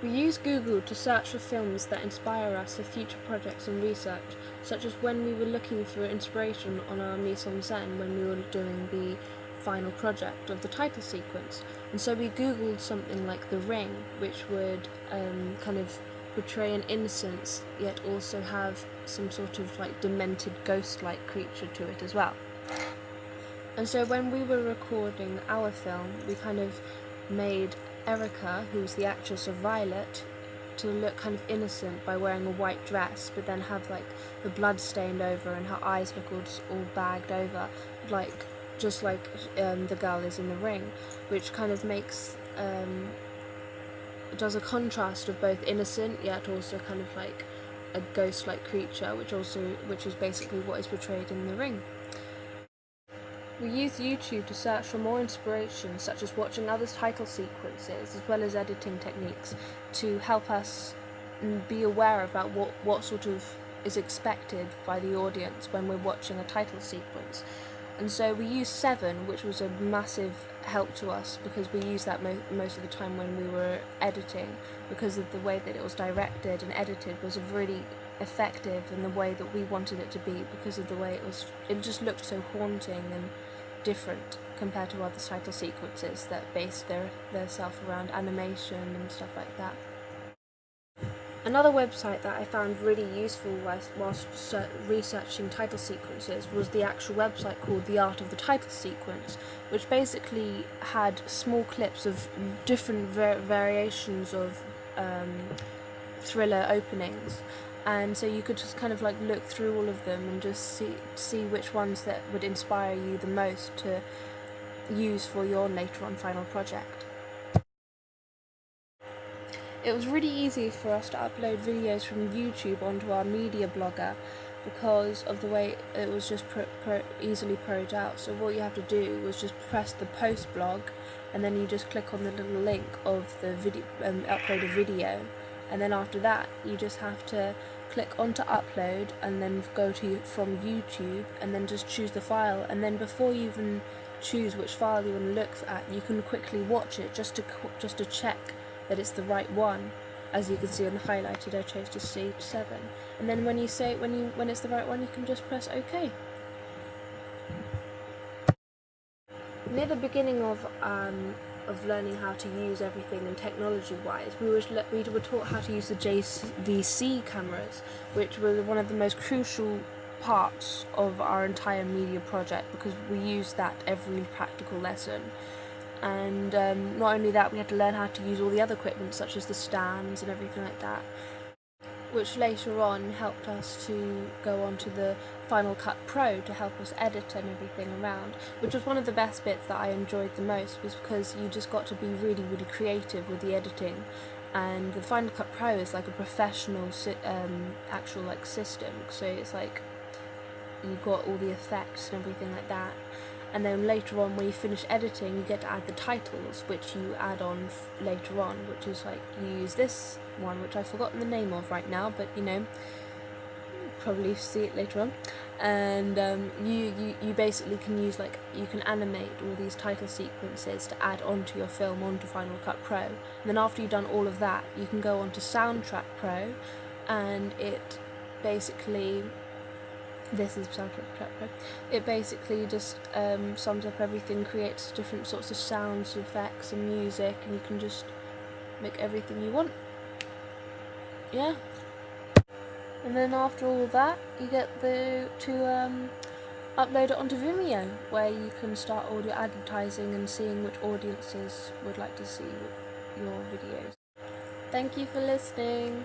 We use Google to search for films that inspire us for future projects and research, such as when we were looking for inspiration on our mise en scène when we were doing the final project of the title sequence. And so we Googled something like The Ring, which would kind of portray an innocence, yet also have some sort of like demented ghost-like creature to it as well. And so when we were recording our film, we kind of made Erica, who's the actress of Violet, to look kind of innocent by wearing a white dress, but then have like the blood stained over and her eyes look all bagged over, like just like the girl is in The Ring, which kind of makes does a contrast of both innocent yet also kind of like a ghost-like creature, which is basically what is portrayed in The Ring. We use YouTube to search for more inspiration, such as watching others' title sequences, as well as editing techniques, to help us be aware about what sort of is expected by the audience when we're watching a title sequence. And so we used 7, which was a massive help to us, because we used that most of the time when we were editing, because of the way that it was directed and edited was really effective in the way that we wanted it to be, because of the way it just looked so haunting and different compared to other title sequences that based their self around animation and stuff like that. Another website that I found really useful whilst researching title sequences was the actual website called The Art of the Title Sequence, which basically had small clips of different variations of thriller openings, and so you could just kind of like look through all of them and just see which ones that would inspire you the most to use for your later on final project. It was really easy for us to upload videos from YouTube onto our media blogger because of the way it was just easily proed out. So what you have to do was just press the post blog, and then you just click on the little link of the video, uploaded video, and then after that you just have to click onto upload and then go to from YouTube and then just choose the file, and then before you even choose which file you want to look at, you can quickly watch it just to check that it's the right one. As you can see on the highlighted, I chose to see 7, and then when it's the right one, you can just press OK. Near the beginning of learning how to use everything and technology-wise, we were taught how to use the JVC cameras, which were one of the most crucial parts of our entire media project, because we used that every practical lesson. And not only that, we had to learn how to use all the other equipment, such as the stands and everything like that, which later on helped us to go on to the Final Cut Pro to help us edit and everything around, which was one of the best bits that I enjoyed the most, was because you just got to be really, really creative with the editing. And the Final Cut Pro is like a professional actual like system, so it's like you got all the effects and everything like that. And then later on, when you finish editing, you get to add the titles, which you add on later on, which is like, you use this one, which I've forgotten the name of right now, but you know, probably see it later on. And you basically can use, like, you can animate all these title sequences to add onto your film, onto Final Cut Pro. And then after you've done all of that, you can go on to Soundtrack Pro, and it basically... This is Soundtrack Pro. It basically just sums up everything, creates different sorts of sounds, effects and music, and you can just make everything you want. Yeah. And then after all that, you get to upload it onto Vimeo, where you can start all your advertising and seeing which audiences would like to see your videos. Thank you for listening.